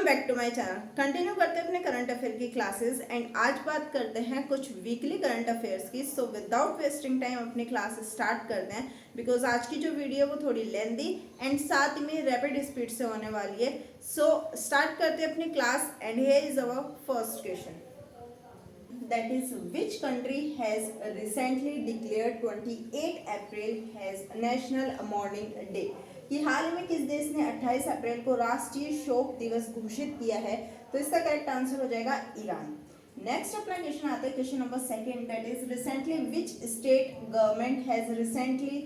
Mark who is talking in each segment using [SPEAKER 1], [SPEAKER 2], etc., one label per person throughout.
[SPEAKER 1] Back to my channel. Continue करते हैं अपने करंट अफेयर की क्लासेस एंड आज बात करते हैं कुछ वीकली करंट अफेयर्स की। सो विदाउट वेस्टिंग टाइम अपनी क्लासेस स्टार्ट करते हैं बिकॉज आज की जो वीडियो वो थोड़ी लेंदी एंड साथ में रैपिड स्पीड से होने वाली है। सो स्टार्ट करते हैं अपनी class and here is our first question, that is which country has recently declared 28 April as National Mourning Day। कि हाल ही में किस देश ने 28 अप्रैल को राष्ट्रीय शोक दिवस घोषित किया है? तो इसका करेक्ट आंसर हो जाएगा ईरान। नेक्स्ट अपना क्वेश्चन आता है question number second, that is recently which state government has recently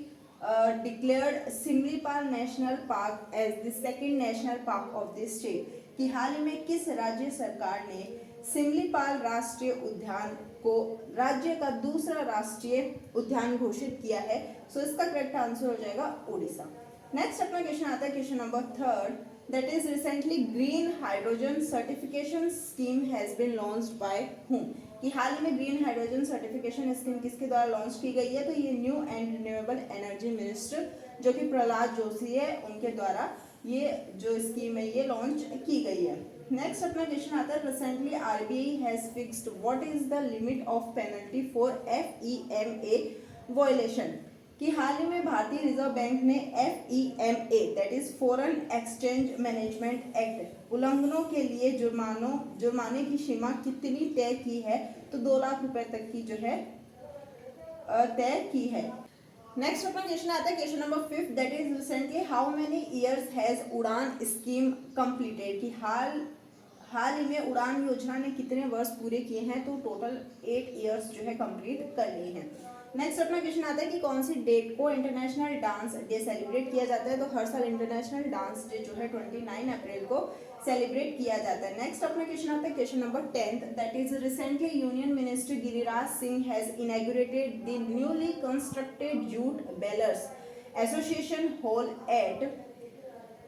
[SPEAKER 1] declared Similipal national park as the second national park of the state. कि हाल ही में किस राज्य सरकार ने सिमलीपाल राष्ट्रीय उद्यान को राज्य का दूसरा राष्ट्रीय उद्यान घोषित किया है? सो इसका करेक्ट आंसर हो जाएगा उड़ीसा। नेक्स्ट अपना क्वेश्चन आता है question number third, that is recently green hydrogen certification scheme has been launched by whom. कि हाल ही में ग्रीन हाइड्रोजन सर्टिफिकेशन स्कीम किसके द्वारा लॉन्च की गई है? तो ये new and renewable energy minister जो कि प्रहलाद जोशी है उनके द्वारा ये जो स्कीम है ये लॉन्च की गई है। नेक्स्ट अपना क्वेश्चन आता है, recently RBI has fixed what is the limit of penalty for FEMA violation. कि हाल ही में भारतीय रिजर्व बैंक ने FEMA that is foreign exchange management act उल्लंघनों के लिए जुर्माने की सीमा कितनी तय की है? तो 2 लाख रुपए तक की जो है तय की है। नेक्स्ट अपना क्वेश्चन आता है question number fifth, that is recently how many years has उड़ान स्कीम कंप्लीटेड। कि हाल ही में उड़ान योजना ने कितने वर्ष पूरे किए हैं? तो टोटल 8 इयर्स जो है कंप्लीट कर लिए हैं। नेक्स्ट अपना क्वेश्चन आता है कि कौन सी डेट को इंटरनेशनल डांस डे सेलिब्रेट किया जाता है? तो हर साल इंटरनेशनल डांस डे जो है 29 अप्रैल को सेलिब्रेट किया जाता है। नेक्स्ट अपना क्वेश्चन आता है question number 10th, that is recently union minister Giriraj Singh has inaugurated the newly constructed jute balers association hall at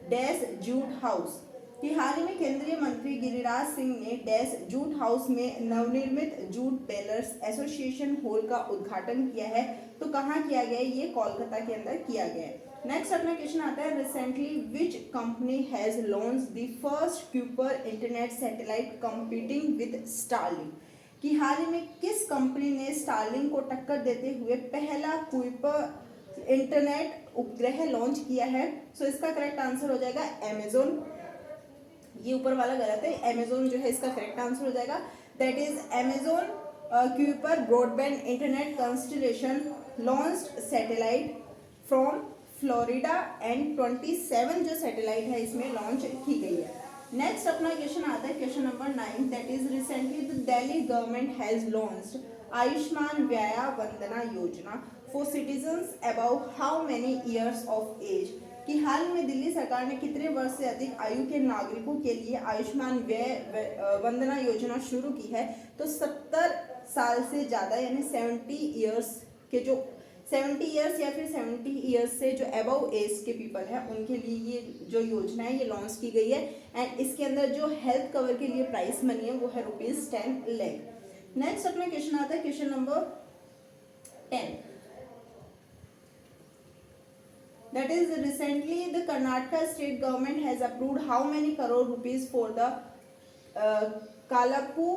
[SPEAKER 1] dash jute house. कि हाल ही में केंद्रीय मंत्री गिरिराज सिंह ने डैश जूट हाउस में नवनिर्मित जूट बेलर्स एसोसिएशन हॉल का उद्घाटन किया है। तो कहाँ किया गया है? ये कोलकाता के अंदर किया गया है। नेक्स्ट अपना क्वेश्चन आता है, recently which company has launch the first Kuiper internet satellite competing with Starlink. कि हाल ही में किस कंपनी ने स्टारलिंक को टक्कर देते हुए पहला क्यूपर इंटरनेट उपग्रह लॉन्च किया है? सो इसका करेक्ट आंसर हो जाएगा अमेजोन। ये ऊपर वाला गलत है, अमेजोन जो है इसका करेक्ट आंसर हो जाएगा। That is Amazon Kuiper broadband internet constellation launched satellite from Florida and 27 जो सैटेलाइट है इसमें लॉन्च की गई है। नेक्स्ट अपना क्वेश्चन आता है question number 9, that is recently the Delhi government has launched Ayushman Vaya Vandana Yojana for citizens above how many years of age. कि हाल में दिल्ली सरकार ने कितने वर्ष से अधिक आयु के नागरिकों के लिए आयुष्मान व्यय वंदना योजना शुरू की है? तो 70 साल से ज़्यादा यानी 70 ईयर्स के जो 70 ईयर्स या फिर 70 ईयर्स से जो अबव एज के पीपल है उनके लिए ये जो योजना है ये लॉन्च की गई है। एंड इसके अंदर जो हेल्थ कवर के लिए प्राइस मनी है वो है ₹10 लाख। नेक्स्ट अपना क्वेश्चन आता है question number 10, that is recently the Karnataka state government has approved how many crore rupees for the Kalappu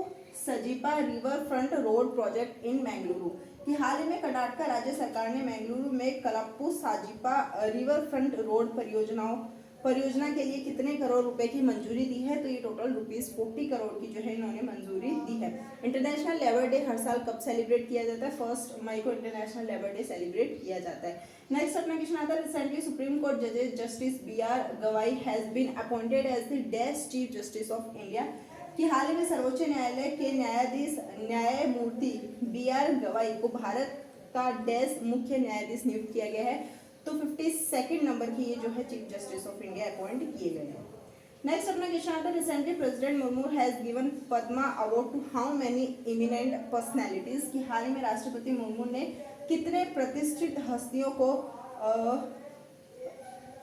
[SPEAKER 1] Sajipa river front road project in Mangaluru। कि हाल ही में कर्नाटक राज्य सरकार ने मंगलुरु में कलप्पू साजिपा रिवर फ्रंट रोड परियोजना के लिए कितने करोड़ रुपए की मंजूरी दी है? तो ये टोटल ₹40 करोड़ की जो है इन्होंने मंजूरी दी है। इंटरनेशनल लेबर डे हर साल कब सेलिब्रेट किया जाता है? 1 मई को इंटरनेशनल लेबर डे सेलिब्रेट किया जाता है। नेक्स्ट अपना क्वेश्चन आता है, रिसेंटली सुप्रीम कोर्ट जजेस justice BR Gavai has been appointed as the dash chief justice of India. कि हाल ही में सर्वोच्च न्यायालय के न्यायाधीश न्यायमूर्ति BR गवाई को भारत का डैश मुख्य न्यायाधीश नियुक्त किया गया है। तो 52nd नंबर की ये जो है chief justice of India appoint किए गए हैं। नेक्स्ट अपना क्वेश्चन आता है, recently president Murmu has given Padma award to how many eminent personalities. कि हाल ही में राष्ट्रपति मुर्मू ने कितने प्रतिष्ठित हस्तियों को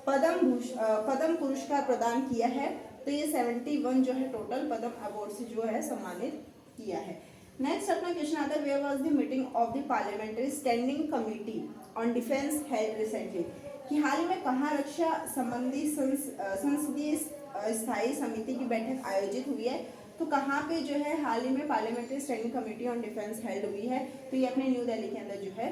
[SPEAKER 1] पद्म पुरस्कार प्रदान किया है? तो ये 71 जो है टोटल पद्म अवार्ड से जो है सम्मानित किया है। नेक्स्ट अपना क्वेश्चन आता है, where was the meeting of the parliamentary standing committee on defence held recently. कि हाल ही में कहाँ रक्षा संबंधी संसदीय स्थायी समिति की बैठक आयोजित हुई है, तो कहाँ पे जो है हाल ही में parliamentary standing committee on defence held हुई है, तो ये अपने न्यू दिल्ली के अंदर जो है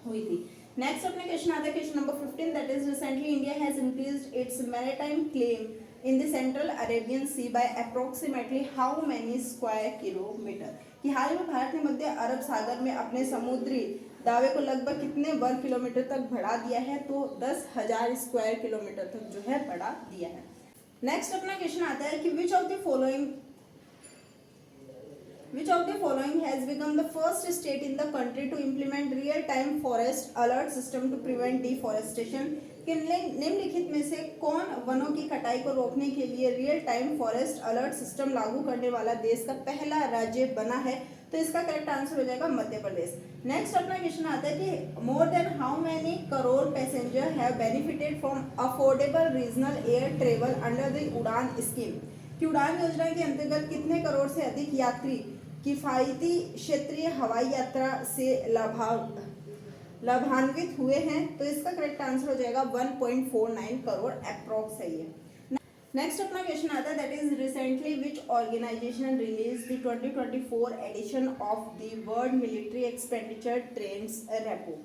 [SPEAKER 1] हुई थी। नेक्स्ट अपने क्वेश्चन आता है question number 15, that is recently India has increased its maritime claim in the central Arabian sea by approximately how many square kilometre, कि हाल ही में भारत ने मध्य अरब सागर में अपने समुद्री दावे को लगभग कितने वर्ग किलोमीटर तक बढ़ा दिया है, तो 10,000 स्क्वायर किलोमीटर तक जो है बढ़ा दिया है। नेक्स्ट अपना क्वेश्चन आता है कि which of the following has become the first state in the country to implement real-time forest alert system to prevent deforestation, कि निम्नलिखित में से कौन वनों की कटाई को रोकने के लिए real time forest alert system लागू करने वाला देश का पहला राज्य बना है, तो इसका करेक्ट आंसर हो जाएगा मध्य प्रदेश। नेक्स्ट अपना क्वेश्चन आता है कि more than how many crore passenger have benefited from affordable regional air travel under the उड़ान स्कीम, कि उड़ान योजना के अंतर्गत कितने करोड़ से अधिक यात्री किफायती क्षेत्रीय हवाई यात्रा से लाभान्वित हुए हैं, तो इसका करेक्ट आंसर हो जाएगा 1.49 करोड़ अप्रोक्स है ये। नेक्स्ट अपना क्वेश्चन आता है that is recently which organisation release the 2024 edition of the world military expenditure trends report,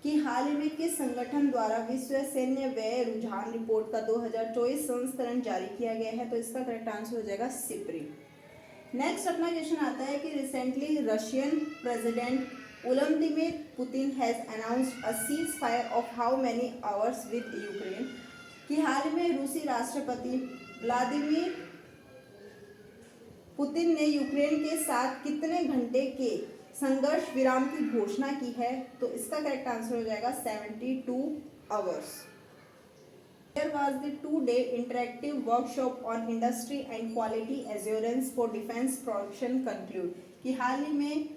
[SPEAKER 1] कि हाल ही में किस संगठन द्वारा विश्व सैन्य व्यय रुझान रिपोर्ट का 2024 संस्करण जारी किया गया है, तो इसका करेक्ट आंसर हो जाएगा सिप्री। नेक्स्ट अपना क्वेश्चन आता है कि recently Russian president Vladimir Putin has announced a cease fire of how many hours with Ukraine, कि हाल में रूसी राष्ट्रपति व्लादिमीर पुतिन ने यूक्रेन के साथ कितने घंटे के संघर्ष विराम की घोषणा की है, तो इसका करेक्ट आंसर हो जाएगा 72 hours. There was the 2-day interactive workshop on industry and quality assurance for defense production conclude, कि हाल ही में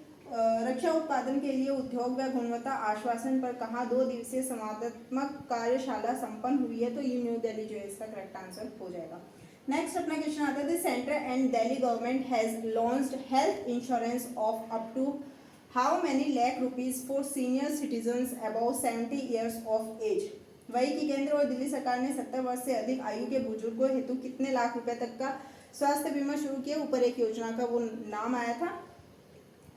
[SPEAKER 1] रक्षा उत्पादन के लिए उद्योग व गुणवत्ता आश्वासन पर कहाँ 2 दिवसीय संवादात्मक कार्यशाला संपन्न हुई है, तो ये न्यू दिल्ली जो है इसका करेक्ट आंसर हो जाएगा। नेक्स्ट अपना क्वेश्चन आता है centre and Delhi government has launched health insurance of up to how many lakh rupees for senior citizens above 70 years of age, वही की केंद्र और दिल्ली सरकार ने 70 वर्ष से अधिक आयु के बुजुर्गों हेतु कितने लाख रुपए तक का स्वास्थ्य बीमा शुरू किया। ऊपर एक योजना का वो नाम आया था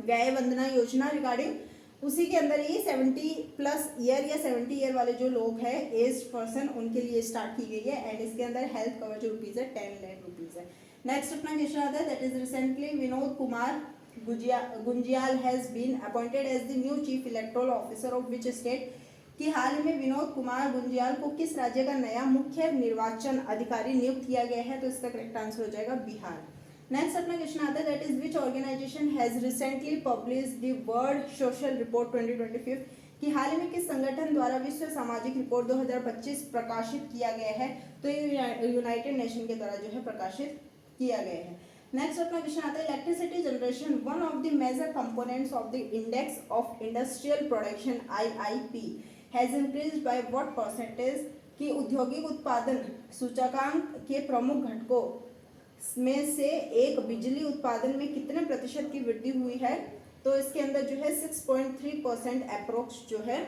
[SPEAKER 1] व्यय वंदना योजना, रिगार्डिंग उसी के अंदर ये 70+ ईयर या 70 ईयर वाले जो लोग हैं एज पर्सन उनके लिए स्टार्ट की गई है, एंड इसके अंदर हेल्थ कवर जो रुपीज है 10 लाख रुपीज है। नेक्स्ट अपना क्वेश्चन आता है that is recently Vinod Kumar Gunjiyal has been appointed as the new chief electoral officer of which state, कि हाल ही में विनोद कुमार गुंजियाल को किस राज्य का नया मुख्य निर्वाचन अधिकारी नियुक्त किया गया है, तो इसका करेक्ट आंसर हो जाएगा बिहार। नेक्स्ट अपना क्वेश्चन आता है that is which organisation has recently published the world social report 2025, कि हाल ही में किस संगठन द्वारा विश्व सामाजिक रिपोर्ट 2025 प्रकाशित किया गया है, तो ये यूनाइटेड नेशन के द्वारा जो है प्रकाशित किया गया है। नेक्स्ट अपना क्वेश्चन आता है electricity generation one of the major components of the index of industrial production IIP has increased by what percentage, कि औद्योगिक उत्पादन सूचकांक के प्रमुख घटकों में से एक बिजली उत्पादन में कितने प्रतिशत की वृद्धि हुई है, तो इसके अंदर जो है 6.3% अप्रोक्स जो है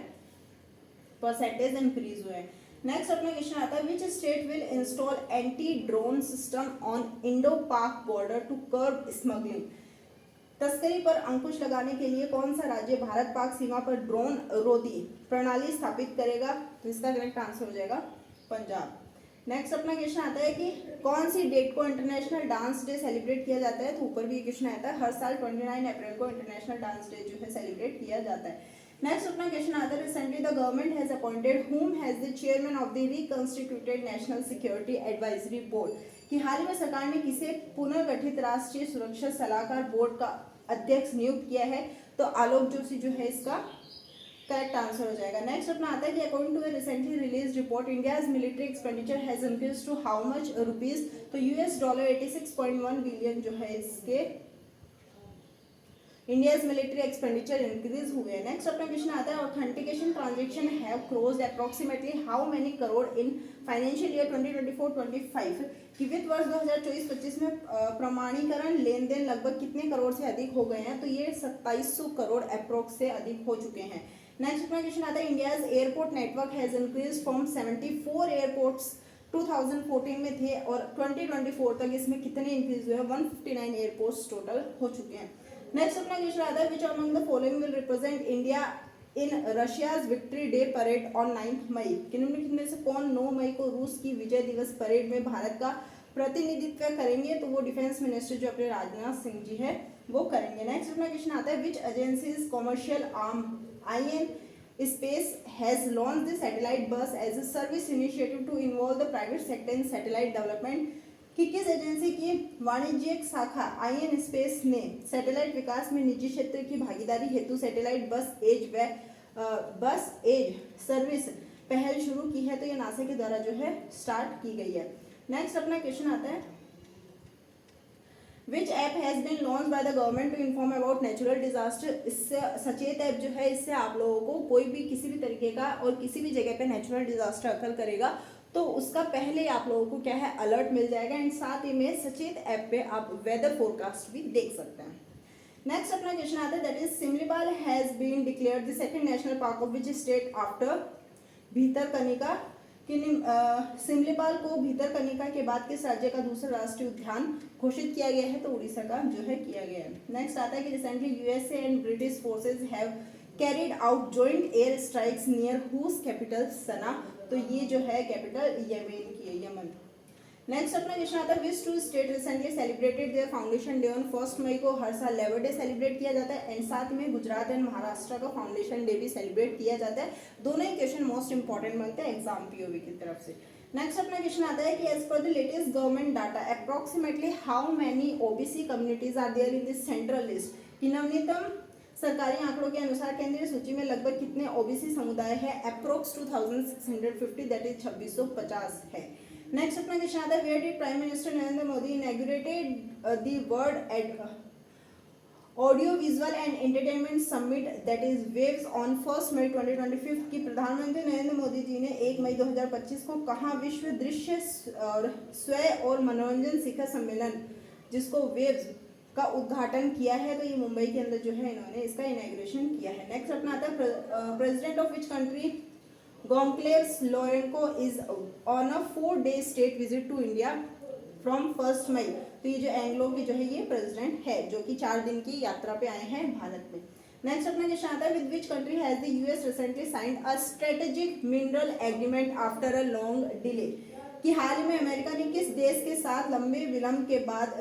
[SPEAKER 1] परसेंटेज इंक्रीज हुए हैं। नेक्स्ट अपना क्वेश्चन आता है which state will install anti drone system on Indo पाक बॉर्डर टू कर्ब स्मगलिंग, तस्करी पर अंकुश लगाने के लिए कौन सा राज्य भारत पाक सीमा पर ड्रोन रोधी प्रणाली स्थापित करेगा, तो इसका करेक्ट आंसर हो जाएगा पंजाब। नेक्स्ट अपना क्वेश्चन आता है कि कौन सी डेट को इंटरनेशनल डांस डे सेलिब्रेट किया जाता है, तो ऊपर भी क्वेश्चन आता है हर साल 29 अप्रैल को इंटरनेशनल डांस डे जो है सेलिब्रेट किया जाता है। नेक्स्ट अपना क्वेश्चन आता है recently the government has appointed whom has the chairman of the reconstituted national security advisory board, कि हाल ही में सरकार ने किसे पुनर्गठित राष्ट्रीय सुरक्षा सलाहकार बोर्ड का अध्यक्ष नियुक्त किया है, तो आलोक जोशी जो है इसका करेक्ट आंसर हो जाएगा। नेक्स्ट अपना आता है कि according to a recently release report India's military expenditure has increase to how much rupees, तो $86.1 बिलियन जो है इसके इंडियाज मिलिट्री एक्सपेंडिचर इंक्रीज हुए हैं। नेक्स्ट अपना क्वेश्चन आता है authentication transaction have closed approximately how many crore in financial year 2024-25, कि वित्त वर्ष 2024-25 में प्रमाणीकरण लेन देन लगभग कितने करोड़ से अधिक हो गए हैं, तो ये 2700 करोड़ अप्रोक्स से अधिक हो चुके हैं। नेक्स्ट अपना क्वेश्चन आता है India's airport network has increase from 74 airports 2014 में थे और 2024 तक इसमें कितने इंक्रीज हुए हैं, 159 एयरपोर्ट्स टोटल हो चुके हैं। नेक्स्ट अपना क्वेश्चन आता है which among the following will represent India in Russia's victory day parade on 9 मई, किन्हीं से कौन 9 मई को रूस की विजय दिवस परेड में भारत का प्रतिनिधित्व करेंगे, तो वो डिफेंस मिनिस्टर जो अपने राजनाथ सिंह जी है वो करेंगे। नेक्स्ट अपना क्वेश्चन आता है which agencies commercial arm IN Space has launched the satellite bus as a service initiative to involve the private sector in satellite development, कि किस एजेंसी की वाणिज्यिक शाखा IN Space ने सैटेलाइट विकास में निजी क्षेत्र की भागीदारी हेतु सैटेलाइट बस एज सर्विस पहल शुरू की है, तो ये नासा के द्वारा जो है स्टार्ट की गई है। नेक्स्ट अपना क्वेश्चन आता है which app has been launch by the government to inform about natural disaster, इससे सचेत ऐप जो है इससे आप लोगों को कोई भी किसी भी तरीके का और किसी भी जगह पे नेचुरल डिजास्टर अकर करेगा तो उसका पहले आप लोगों को क्या है अलर्ट मिल जाएगा, एंड साथ ही में सचेत ऐप पे आप वेदर फोरकास्ट भी देख सकते हैं। नेक्स्ट अपना क्वेश्चन आता है that is Similipal has been declared the second national park of which state after Bhitarkanika, कि सिमलीपाल को भीतरकनिका के बाद किस राज्य का दूसरा राष्ट्रीय उद्यान घोषित किया गया है, तो उड़ीसा का जो है किया गया है। नेक्स्ट आता है कि recently USA and British forces have carried out joint air strikes near whose capital Sanaa, तो ये जो है कैपिटल यमन की है, यमन। नेक्स्ट अपना क्वेश्चन आता है which two state recently celebrated their foundation day on 1 मई को हर साल लेबर डे सेलिब्रेट किया जाता है, एंड साथ में गुजरात एंड महाराष्ट्र का फाउंडेशन डे भी सेलिब्रेट किया जाता है। दोनों ही क्वेश्चन मोस्ट इंपॉर्टेंट बनते हैं एग्जाम पीओवी की तरफ से। नेक्स्ट अपना क्वेश्चन आता है कि as per the latest government data approximately how many OBC communities are there in this central list, कि नवीनतम सरकारी आंकड़ों के अनुसार केंद्रीय सूची में लगभग कितने ओबीसी समुदाय है, अप्रोक्स 2650 दैट इज 2650 है। नेक्स्ट अपना क्वेश्चन आता है where did prime minister Narendra Modi inaugurated the world at audio visual and entertainment summit that is waves on 1 May 2025, की प्रधानमंत्री नरेंद्र मोदी जी ने 1 मई 2025 को कहाँ विश्व दृश्य और स्वय और मनोरंजन शिखर सम्मेलन जिसको वेव्स का उद्घाटन किया है, तो ये मुंबई के अंदर जो है इन्होंने इसका इनॉग्रेशन किया है। नेक्स्ट अपना आता है president of which country Goncalves Lorenco is on a 4-day state visit to India from 1 मई, तो ये जो एंग्लो की जो है ये प्रेसिडेंट है जो कि 4 दिन की यात्रा पे आए हैं भारत में। नेक्स्ट अपना क्वेश्चन आता है with which country has the US recently signed a strategic mineral agreement after a long delay, कि हाल ही में अमेरिका ने किस देश के साथ लंबे विलंब के बाद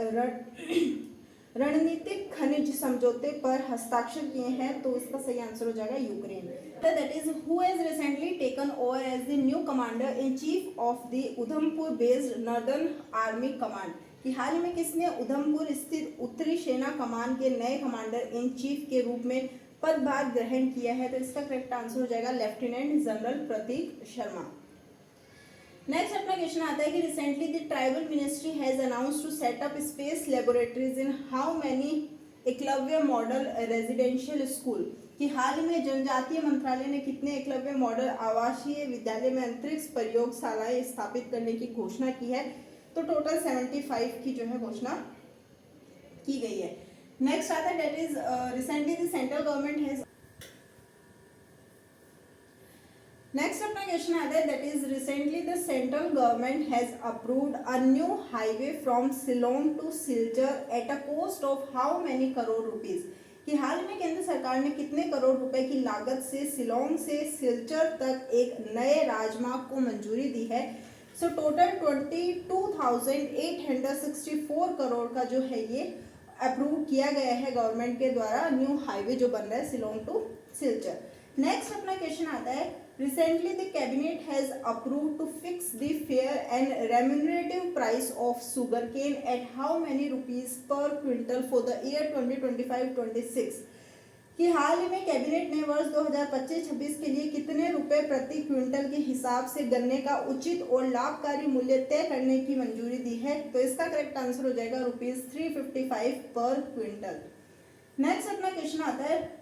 [SPEAKER 1] रणनीतिक खनिज समझौते पर हस्ताक्षर किए हैं, तो इसका सही आंसर हो जाएगा Ukraine. That is who has recently taken over as the new commander in chief of the Udhampur based northern army command, कि हाल ही में किसने उधमपुर स्थित उत्तरी सेना कमान के नए कमांडर इन चीफ के रूप में पदभार ग्रहण किया है, तो इसका करेक्ट आंसर हो जाएगा lieutenant general Pratik Sharma. Next अपना क्वेश्चन आता है कि recently the tribal ministry has announced to set up space laboratories in how many Eklavya model residential school, कि हाल ही में जनजातीय मंत्रालय ने कितने एकलव्य मॉडल आवासीय विद्यालय में अंतरिक्ष प्रयोगशालाएं स्थापित करने की घोषणा की है, तो टोटल 75 की जो है घोषणा की गई है। नेक्स्ट आता है that is recently the central government has next अपना क्वेश्चन आता है that is recently the central government has approved a new highway from Shillong to Silchar at a cost of how many crore rupees, कि हाल में केंद्र सरकार ने कितने करोड़ रुपए की लागत से शिलोंग से सिलचर तक एक नए राजमार्ग को मंजूरी दी है, सो टोटल 22,864 करोड़ का जो है ये अप्रूव किया गया है गवर्नमेंट के द्वारा न्यू हाईवे जो बन रहा है शिलोंग टू सिलचर। नेक्स्ट अपना क्वेश्चन आता है recently the cabinet has approved to fix the fair and remunerative price of sugarcane at how many rupees per quintal for the year 2025-26, कि हाल ही में कैबिनेट ने वर्ष 2025-26 के लिए कितने रुपए प्रति क्विंटल के हिसाब से गन्ने का उचित और लाभकारी मूल्य तय करने की मंजूरी दी है, तो इसका करेक्ट आंसर हो जाएगा ₹355 पर क्विंटल। नेक्स्ट अपना क्वेश्चन आता है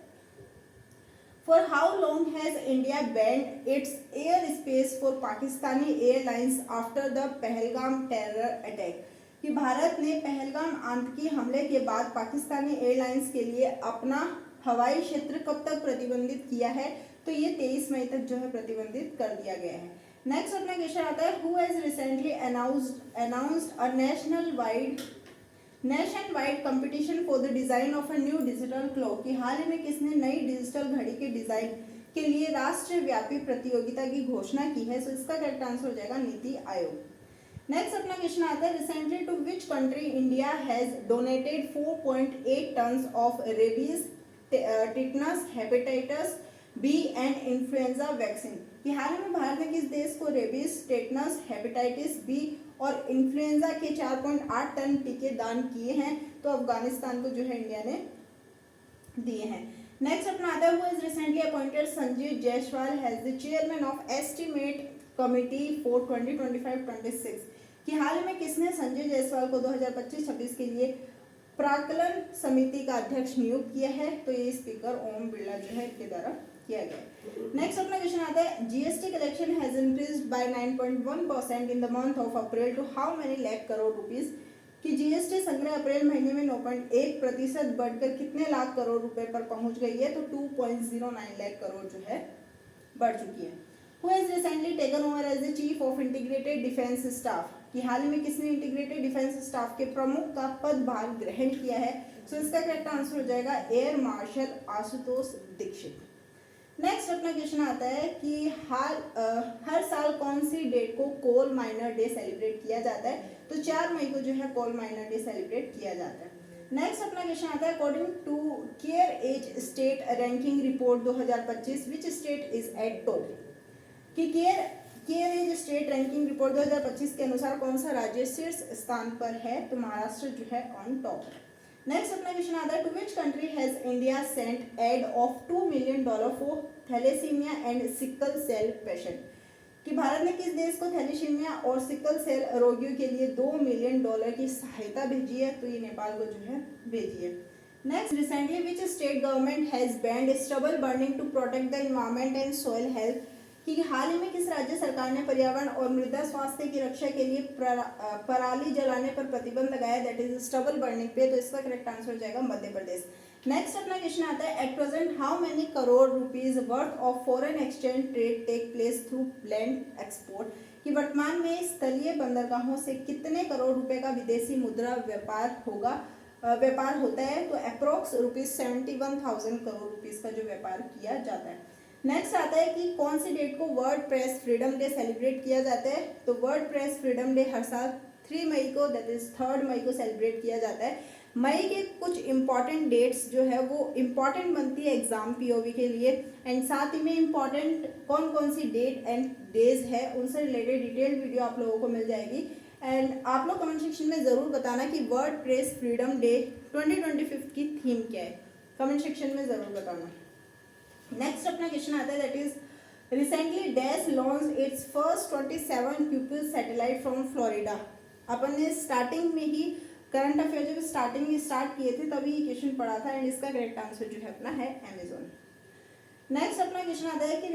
[SPEAKER 1] For how long has India banned its airspace for Pakistani airlines after the Pahalgam terror attack, कि भारत ने पहलगाम आतंकी हमले के बाद पाकिस्तानी एयरलाइंस के लिए अपना हवाई क्षेत्र कब तक प्रतिबंधित किया है, तो ये 23 मई तक जो है प्रतिबंधित कर दिया गया है। नेक्स्ट अपना क्वेश्चन आता है, who has recently announced a nation wide competition for the design of a new digital clock, कि हाल ही में किसने नई डिजिटल घड़ी के डिजाइन के लिए राष्ट्रव्यापी प्रतियोगिता की घोषणा की है। सो इसका करेक्ट आंसर हो जाएगा नीति आयोग। नेक्स्ट अपना क्वेश्चन आता है, recently to which country India has donated 4.8 tons of rabies, tetanus, hepatitis B and influenza vaccine, कि हाल ही में भारत ने किस देश को रेबीज, टेटनस, हेपेटाइटिस बी और इन्फ्लुएंजा के 4.8 टन टीके दान किए हैं। तो अफगानिस्तान को जो है इंडिया ने दिए हैं। नेक्स्ट अपना आता है, who is recently appointed Sanjeev Jaiswal has the chairman of estimate committee for 2025-26, कि हाल ही में किसने संजय जायसवाल को 2025-26 के लिए प्राक्कलन समिति का अध्यक्ष नियुक्त किया है। तो ये स्पीकर ओम बिरला जो है इनके द्वारा किया गया। नेक्स्ट अपना क्वेश्चन आता है, GST collection has increased by 9.1% in the month of April to how many lakh crore rupees, कि जीएसटी संग्रह अप्रैल महीने में 9.1% बढ़कर कितने लाख करोड़ रुपए पर पहुंच गई है। तो 2.09 लाख करोड़ जो है बढ़ चुकी है। Who has recently taken over as the chief of integrated defense staff, कि हाल ही में किसने इंटीग्रेटेड डिफेंस स्टाफ के प्रमुख का पदभार ग्रहण किया है। सो इसका करेक्ट आंसर हो जाएगा air marshal Ashutosh Dixit. Next अपना क्वेश्चन आता है कि हर साल कौन सी डेट को कोल माइनर डे सेलिब्रेट किया जाता है। तो 4 मई को जो है कोल माइनर डे सेलिब्रेट किया जाता है। नेक्स्ट अपना क्वेश्चन आता है, according to care edge state ranking report 2025 which state is at top, कि care edge state ranking report 2025 के अनुसार कौन सा राज्य शीर्ष स्थान पर है। तो महाराष्ट्र जो है ऑन टॉप। नेक्स्ट अपना क्वेश्चन आता है, to which country has India sent aid of $2 million for thalassemia and sickle cell patient, कि भारत ने किस देश को थैलेसीमिया और सिकल सेल रोगियों के लिए $2 million की सहायता भेजी है। तो ये नेपाल को जो है भेजी है। Next, recently which state government has banned stubble burning to protect the environment and soil health, कि हाल ही में किस राज्य सरकार ने पर्यावरण और मृदा स्वास्थ्य की रक्षा के लिए पराली जलाने पर प्रतिबंध लगाया, दैट इज स्टबल बर्निंग पे। तो इसका करेक्ट आंसर हो जाएगा मध्य प्रदेश। नेक्स्ट अपना क्वेश्चन आता है, at present how many crore rupees worth of foreign exchange trade take place through land export, कि वर्तमान में स्थलीय बंदरगाहों से कितने करोड़ रुपए का विदेशी मुद्रा व्यापार होता है। तो अप्रोक्स ₹71,000 करोड़ रुपीज का जो व्यापार किया जाता है। नेक्स्ट आता है कि कौन सी डेट को world press freedom day celebrate किया जाता है। तो वर्ल्ड प्रेस फ्रीडम डे हर साल 3 मई को, दैट इज 3 मई को सेलिब्रेट किया जाता है। मई के कुछ इंपॉर्टेंट डेट्स जो है वो इंपॉर्टेंट बनती है एग्जाम पीओवी के लिए, एंड साथ ही में इंपॉर्टेंट कौन कौन सी डेट एंड डेज है उनसे रिलेटेड डिटेल्ड वीडियो आप लोगों को मिल जाएगी। एंड आप लोग कमेंट सेक्शन में ज़रूर बताना कि वर्ल्ड प्रेस फ्रीडम डे 2025 की थीम क्या है, कमेंट सेक्शन में ज़रूर बताना। नेक्स्ट अपना क्वेश्चन आता है, that is recently dash launch its first 27 people satellite from Florida. अपन ने स्टार्टिंग में ही करंट अफेयर जब स्टार्ट किए थे तभी ये क्वेश्चन पढ़ा था, एंड इसका करेक्ट आंसर जो है अपना है अमेजोन। नेक्स्ट अपना क्वेश्चन आता है कि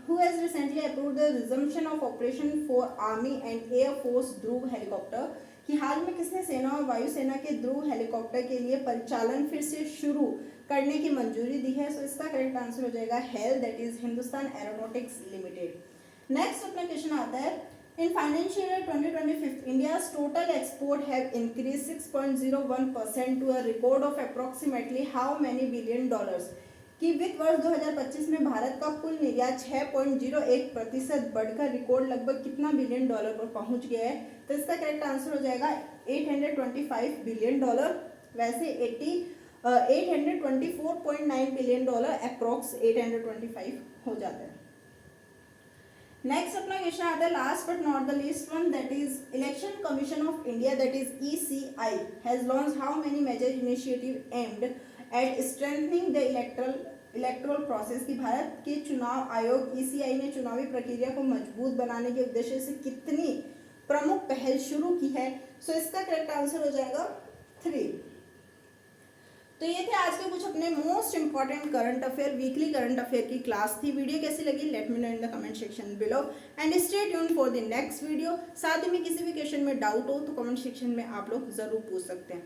[SPEAKER 1] who has recently approved the resumption of operation for army and air force Dhruv helicopter, कि हाल में किसने सेना और वायुसेना के ध्रुव हेलीकॉप्टर के लिए परिचालन फिर से शुरू करने की मंजूरी दी है। सो इसका करेक्ट आंसर हो जाएगा HAL, that is Hindustan aeronautics limited. Next अपना क्वेश्चन आता है, in financial year 2025 India's total export have increase 6.01% to a record of approximately how many billion dollars, कि वित्त वर्ष 2025 में भारत का कुल निर्यात 6.01% बढ़कर रिकॉर्ड लगभग कितना बिलियन डॉलर पर पहुंच गया है। तो इसका करेक्ट आंसर हो जाएगा $825 बिलियन। वैसे 824.9 बिलियन डॉलर अप्रोक्स 825 हो जाता है। नेक्स्ट अपना क्वेश्चन आता है, last but not the least one, that is election commission of India that is ECI has launched how many major initiative aimed at strengthening the electoral process, की भारत के चुनाव आयोग ECI ने चुनावी प्रक्रिया को मजबूत बनाने के उद्देश्य से कितनी प्रमुख पहल शुरू की है। सो इसका करेक्ट आंसर हो जाएगा 3। तो ये थे आज के कुछ अपने most important current affair, weekly current affair की क्लास थी। वीडियो कैसी लगी let me know in the comment section below, and stay tuned for the next video. साथ ही में किसी भी क्वेश्चन में डाउट हो तो कमेंट सेक्शन में आप लोग जरूर पूछ सकते हैं।